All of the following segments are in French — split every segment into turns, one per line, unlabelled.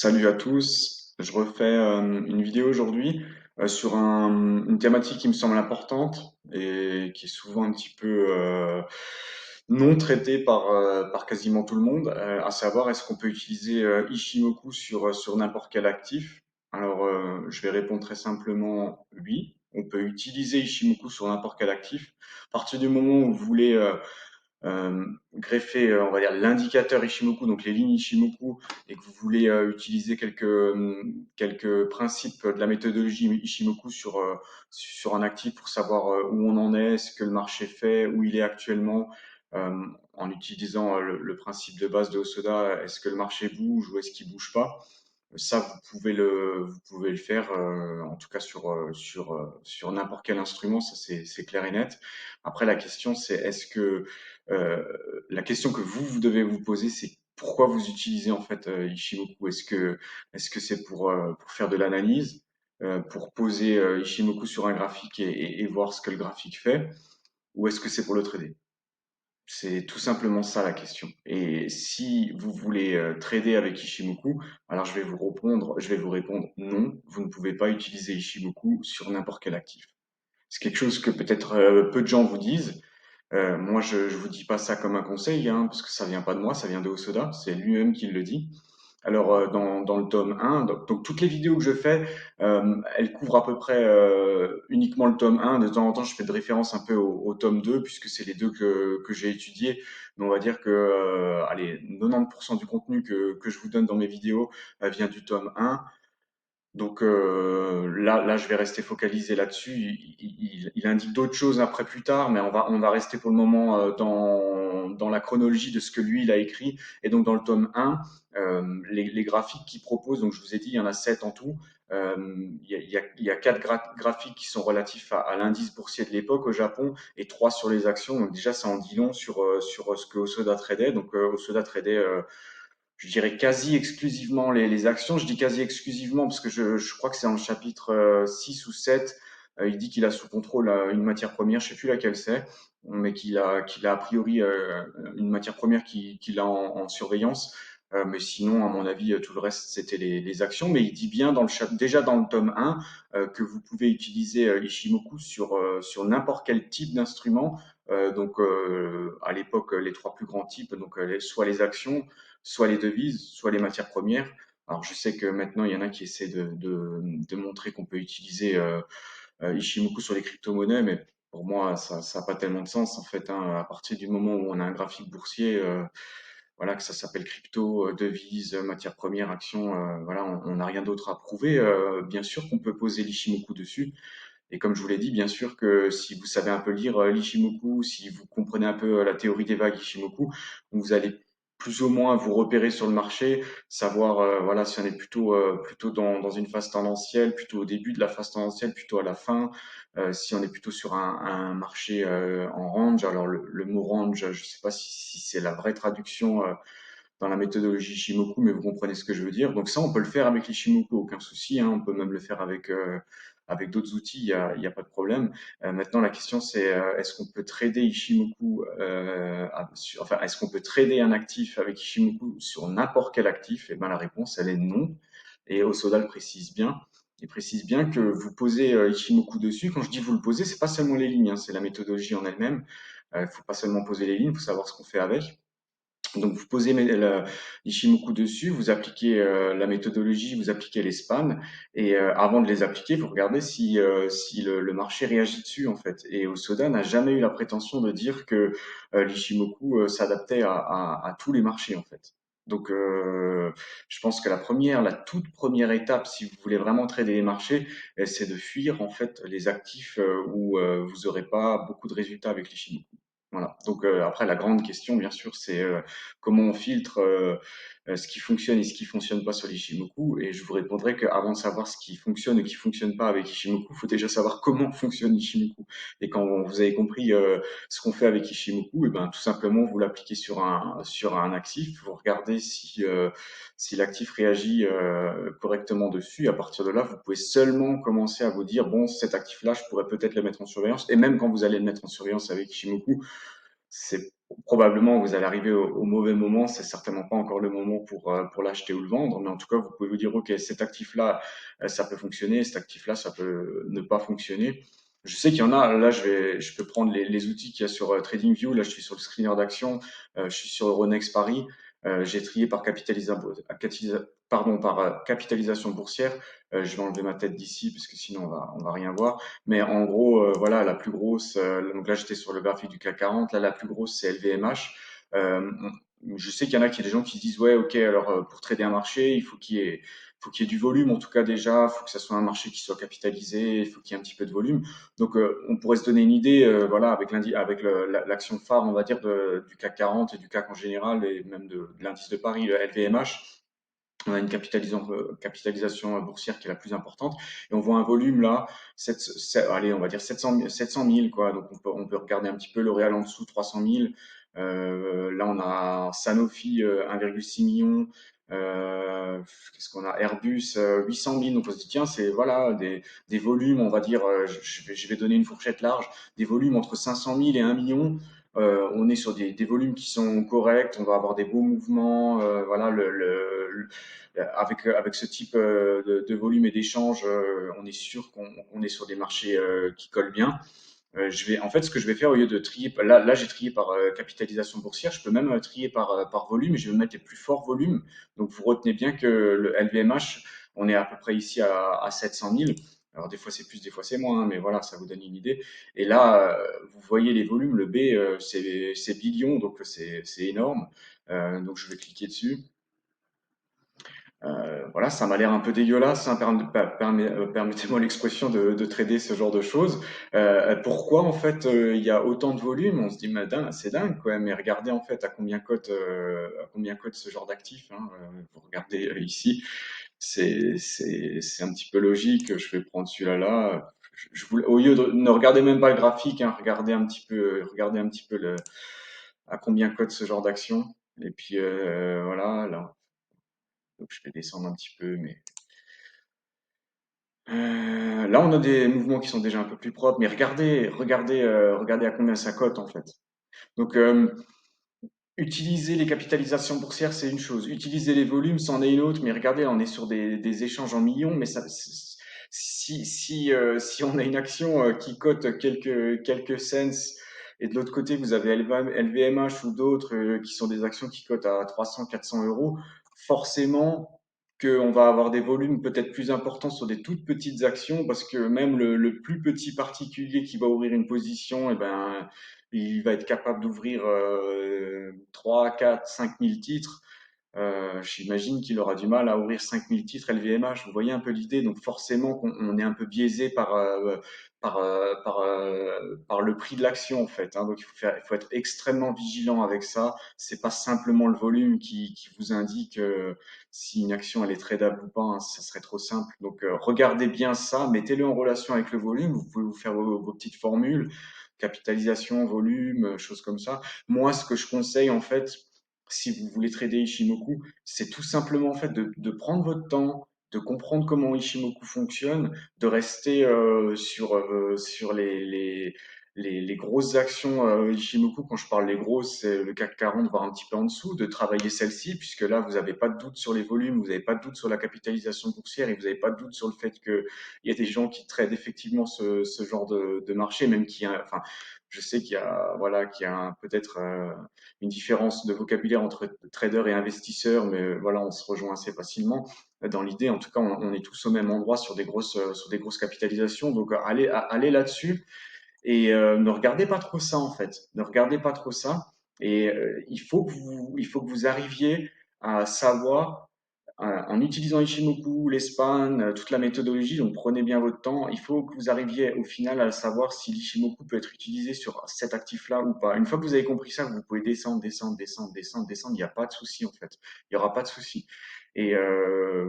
Salut à tous, je refais une vidéo aujourd'hui sur une thématique qui me semble importante et qui est souvent un petit peu non traitée par quasiment tout le monde, à savoir est-ce qu'on peut utiliser Ishimoku sur n'importe quel actif? Alors je vais répondre très simplement oui, on peut utiliser Ishimoku sur n'importe quel actif. À partir du moment où vous voulez greffer, on va dire, l'indicateur Ishimoku, donc les lignes Ishimoku, et que vous voulez utiliser quelques principes de la méthodologie Ishimoku sur un actif pour savoir où on en est, ce que le marché fait, où il est actuellement, en utilisant le principe de base de Hosoda, est-ce que le marché bouge ou est-ce qu'il bouge pas? Ça, vous pouvez le faire, en tout cas sur n'importe quel instrument, ça c'est clair et net. Après, la question, c'est la question que vous devez vous poser, c'est pourquoi vous utilisez en fait Ishimoku? Est-ce que c'est pour faire de l'analyse, pour poser Ishimoku sur un graphique et voir ce que le graphique fait, ou est-ce que c'est pour le trader? C'est tout simplement ça la question. Et si vous voulez trader avec Ishimoku, alors je vais vous répondre non, vous ne pouvez pas utiliser Ishimoku sur n'importe quel actif. C'est quelque chose que peut-être peu de gens vous disent. Moi, je vous dis pas ça comme un conseil, hein, parce que ça vient pas de moi, ça vient de Hosoda, c'est lui-même qui le dit. Alors, dans le tome 1, donc toutes les vidéos que je fais, elles couvrent à peu près uniquement le tome 1. De temps en temps, je fais de référence un peu au tome 2, puisque c'est les deux que j'ai étudiés. Mais on va dire que allez, 90% du contenu que je vous donne dans mes vidéos vient du tome 1. Donc là, je vais rester focalisé là-dessus. Il indique d'autres choses après plus tard, mais on va rester pour le moment dans la chronologie de ce que lui, il a écrit. Et donc dans le tome 1, les graphiques qu'il propose, donc je vous ai dit, il y en a 7 en tout. Il y a 4 graphiques qui sont relatifs à l'indice boursier de l'époque au Japon et 3 sur les actions. Donc déjà, ça en dit long sur ce que Osoda tradait. Donc Osoda tradait je dirais quasi exclusivement les actions. Je dis quasi exclusivement parce que je crois que c'est dans le chapitre 6 ou 7. Il dit qu'il a sous contrôle une matière première, je sais plus laquelle c'est, mais qu'il a a priori une matière première qu'il a en surveillance. Mais sinon, à mon avis, tout le reste, c'était les actions. Mais il dit bien déjà dans le tome 1 que vous pouvez utiliser Ishimoku sur n'importe quel type d'instrument. Donc, à l'époque, les trois plus grands types, donc soit les actions, soit les devises, soit les matières premières. Alors je sais que maintenant il y en a qui essaient de montrer qu'on peut utiliser Ishimoku sur les crypto-monnaies, mais pour moi ça n'a pas tellement de sens en fait, hein. À partir du moment où on a un graphique boursier, voilà que ça s'appelle crypto, devises, matières premières, actions, voilà, on n'a rien d'autre à prouver. Bien sûr qu'on peut poser l'Ishimoku dessus. Et comme je vous l'ai dit, bien sûr que si vous savez un peu lire l'Ishimoku, si vous comprenez un peu la théorie des vagues Ishimoku, vous allez plus ou moins vous repérer sur le marché, savoir voilà si on est plutôt dans une phase tendancielle, plutôt au début de la phase tendancielle, plutôt à la fin, si on est plutôt sur un marché en range. Alors le mot range, je ne sais pas si c'est la vraie traduction dans la méthodologie Ishimoku, mais vous comprenez ce que je veux dire. Donc ça, on peut le faire avec l'Ishimoku, aucun souci, hein. On peut même le faire avec d'autres outils, il y a pas de problème. Maintenant, la question c'est est-ce qu'on peut trader Ishimoku, enfin, est-ce qu'on peut trader un actif avec Ishimoku sur n'importe quel actif? Et ben la réponse, elle est non. Et Osoda le précise bien. Il précise bien que vous posez Ishimoku dessus. Quand je dis vous le posez, c'est pas seulement les lignes, hein, c'est la méthodologie en elle-même. Il faut pas seulement poser les lignes, il faut savoir ce qu'on fait avec. Donc vous posez l'Ishimoku dessus, vous appliquez la méthodologie, vous appliquez les spans, et avant de les appliquer, vous regardez si le marché réagit dessus en fait. Et Osoda n'a jamais eu la prétention de dire que l'Ishimoku s'adaptait à tous les marchés en fait. Donc je pense que la toute première étape, si vous voulez vraiment trader les marchés, c'est de fuir en fait les actifs où vous n'aurez pas beaucoup de résultats avec l'Ishimoku. Voilà. Donc après, la grande question, bien sûr, c'est comment on filtre ce qui fonctionne et ce qui fonctionne pas sur l'Ishimoku. Et je vous répondrai qu'avant de savoir ce qui fonctionne et qui fonctionne pas avec Ishimoku, il faut déjà savoir comment fonctionne Ishimoku. Et quand vous avez compris ce qu'on fait avec Ishimoku, et ben tout simplement vous l'appliquez sur un actif, vous regardez si l'actif réagit correctement dessus. À partir de là, vous pouvez seulement commencer à vous dire bon, cet actif-là, je pourrais peut-être le mettre en surveillance. Et même quand vous allez le mettre en surveillance avec Ishimoku, c'est probablement vous allez arriver au mauvais moment, c'est certainement pas encore le moment pour l'acheter ou le vendre, mais en tout cas, vous pouvez vous dire, OK, cet actif-là, ça peut fonctionner, cet actif-là, ça peut ne pas fonctionner. Je sais qu'il y en a, là, je peux prendre les outils qu'il y a sur TradingView, là, je suis sur le screener d'action, je suis sur Euronext Paris, j'ai trié par pardon, par capitalisation boursière. Je vais enlever ma tête d'ici parce que sinon on va rien voir. Mais en gros, voilà, la plus grosse, donc là j'étais sur le graphique du CAC 40, là la plus grosse c'est LVMH. Je sais qu'il y en a qui, des gens qui se disent ouais, ok, alors pour trader un marché, faut qu'il y ait du volume en tout cas déjà, faut que ça soit un marché qui soit capitalisé, il faut qu'il y ait un petit peu de volume. Donc on pourrait se donner une idée, voilà, avec l'action phare, on va dire du CAC 40 et du CAC en général et même de l'indice de Paris, le LVMH. On a une capitalisation boursière qui est la plus importante et on voit un volume là, allez, on va dire 700 000 quoi. Donc on peut regarder un petit peu L'Oréal en dessous, 300 000. Là, on a Sanofi 1,6 million. Qu'est-ce qu'on a? Airbus 800 000. Donc on se dit tiens, c'est voilà des volumes, on va dire, je vais donner une fourchette large, des volumes entre 500 000 et 1 million. On est sur des volumes qui sont corrects, on va avoir des beaux mouvements, voilà, avec ce type de volume et d'échange, on est sûr qu'on est sur des marchés qui collent bien. En fait, ce que je vais faire au lieu de trier, là j'ai trié par capitalisation boursière, je peux même trier par volume et je vais mettre les plus forts volumes. Donc vous retenez bien que le LVMH, on est à peu près ici à 700 000. Alors des fois c'est plus, des fois c'est moins, hein, mais voilà, ça vous donne une idée. Et là, vous voyez les volumes, le B, c'est billion, donc c'est énorme. Donc je vais cliquer dessus. Voilà, ça m'a l'air un peu dégueulasse, hein, permettez-moi l'expression de trader ce genre de choses. Pourquoi en fait il y a autant de volume? On se dit, mais c'est dingue quoi. Mais regardez en fait à combien cote ce genre d'actif, hein. Vous regardez ici, c'est un petit peu logique. Je vais prendre celui-là là. Au lieu de ne regardez même pas le graphique, hein, regardez un petit peu à combien cote ce genre d'action. Et puis voilà, là, donc je vais descendre un petit peu, mais là, on a des mouvements qui sont déjà un peu plus propres, mais regardez à combien ça cote en fait. Donc, utiliser les capitalisations boursières, c'est une chose. Utiliser les volumes, c'en est une autre. Mais regardez, on est sur des échanges en millions, mais si on a une action qui cote quelques cents, et de l'autre côté, vous avez LVMH ou d'autres qui sont des actions qui cotent à 300, 400 euros, forcément qu'on va avoir des volumes peut-être plus importants sur des toutes petites actions, parce que même le plus petit particulier qui va ouvrir une position, eh ben, il va être capable d'ouvrir 3, 4, 5 000 titres. J'imagine qu'il aura du mal à ouvrir 5 000 titres LVMH. Vous voyez un peu l'idée. Donc forcément qu'on on est un peu biaisé par le prix de l'action en fait, hein. Donc il faut être extrêmement vigilant avec ça. C'est pas simplement le volume qui vous indique si une action elle est tradable ou pas, hein. Ça serait trop simple. Donc regardez bien ça, mettez-le en relation avec le volume. Vous pouvez vous faire vos petites formules, capitalisation, volume, choses comme ça. Moi, ce que je conseille en fait, si vous voulez trader Ishimoku, c'est tout simplement en fait de prendre votre temps, de comprendre comment Ishimoku fonctionne, de rester sur les grosses actions Ishimoku. Quand je parle les grosses, c'est le CAC 40, voire un petit peu en dessous, de travailler celle-ci, puisque là, vous n'avez pas de doute sur les volumes, vous n'avez pas de doute sur la capitalisation boursière et vous n'avez pas de doute sur le fait qu'il y a des gens qui traitent effectivement ce genre de marché, même enfin, je sais voilà, qu'il y a peut-être une différence de vocabulaire entre trader et investisseur, mais voilà, on se rejoint assez facilement dans l'idée. En tout cas, on est tous au même endroit sur des grosses capitalisations. Donc, allez là-dessus et ne regardez pas trop ça en fait. Ne regardez pas trop ça. Et il faut que vous arriviez à savoir en utilisant Ishimoku, les spans, toute la méthodologie, donc prenez bien votre temps. Il faut que vous arriviez au final à savoir si l'Ishimoku peut être utilisé sur cet actif-là ou pas. Une fois que vous avez compris ça, vous pouvez descendre. Il n'y a pas de souci en fait. Il n'y aura pas de souci. Et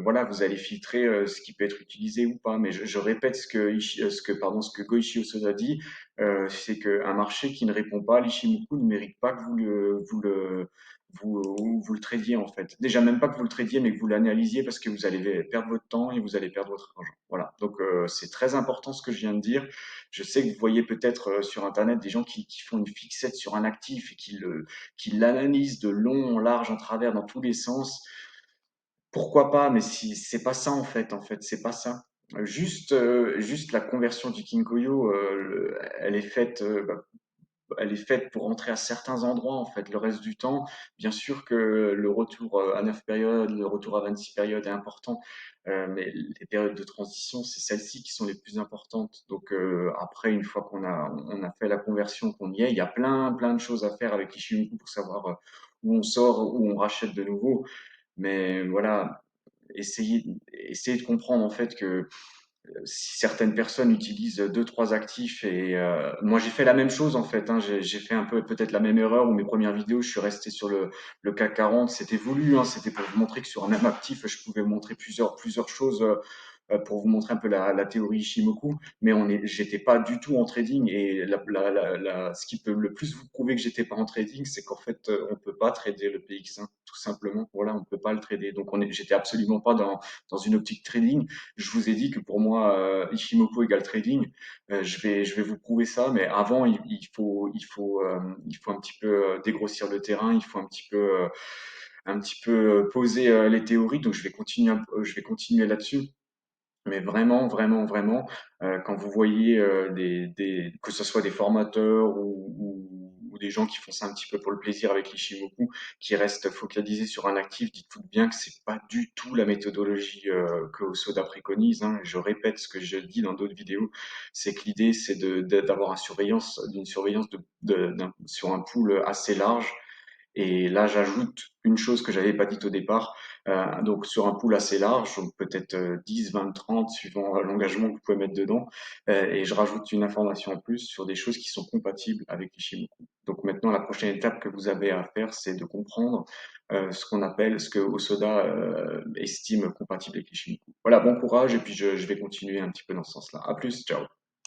voilà, vous allez filtrer ce qui peut être utilisé ou pas. Mais je répète ce que Goichi Hosoda a dit, c'est qu'un marché qui ne répond pas à l'Ishimoku ne mérite pas que vous le tradiez en fait. Déjà même pas que vous le tradiez, mais que vous l'analysiez parce que vous allez perdre votre temps et vous allez perdre votre argent. Voilà. Donc c'est très important ce que je viens de dire. Je sais que vous voyez peut-être sur Internet des gens qui font une fixette sur un actif et qui l'analysent de long, en large, en travers, dans tous les sens. Pourquoi pas, mais si c'est pas ça en fait, c'est pas ça. Juste la conversion du Kinkoyo, elle est faite, elle est faite pour rentrer à certains endroits en fait. Le reste du temps, bien sûr que le retour à 9 périodes, le retour à 26 périodes est important, mais les périodes de transition, c'est celles-ci qui sont les plus importantes. Donc après, une fois on a fait la conversion, qu'on y est, il y a plein de choses à faire avec Ishimoku pour savoir où on sort, où on rachète de nouveau. Mais voilà, essayer de comprendre en fait que si certaines personnes utilisent deux, trois actifs et moi j'ai fait la même chose en fait, hein, j'ai fait un peu peut-être la même erreur où mes premières vidéos, je suis resté sur le CAC 40, c'était voulu, hein, c'était pour vous montrer que sur un même actif, je pouvais vous montrer plusieurs choses pour vous montrer un peu la théorie Ishimoku, mais j'étais pas du tout en trading et ce qui peut le plus vous prouver que j'étais pas en trading, c'est qu'en fait on peut pas trader le PX1 tout simplement. Voilà, on peut pas le trader. Donc j'étais absolument pas dans une optique trading. Je vous ai dit que pour moi Ishimoku égale trading. Je vais vous prouver ça, mais avant il faut un petit peu dégrossir le terrain, il faut un petit peu poser les théories. Donc je vais continuer là-dessus. Mais vraiment, quand vous voyez que ce soit des formateurs ou des gens qui font ça un petit peu pour le plaisir avec l'Ishimoku, qui restent focalisés sur un actif, dites-vous bien que c'est pas du tout la méthodologie que Osoda préconise, hein. Je répète ce que je dis dans d'autres vidéos, c'est que l'idée c'est d'avoir d'une surveillance sur un pool assez large et là, j'ajoute une chose que j'avais pas dite au départ. Donc, sur un pool assez large, donc peut-être 10, 20, 30, suivant l'engagement que vous pouvez mettre dedans. Et je rajoute une information en plus sur des choses qui sont compatibles avec Ishimoku. Donc maintenant, la prochaine étape que vous avez à faire, c'est de comprendre ce que Osoda estime compatible avec Ishimoku. Voilà, bon courage et puis je vais continuer un petit peu dans ce sens-là. À plus, ciao.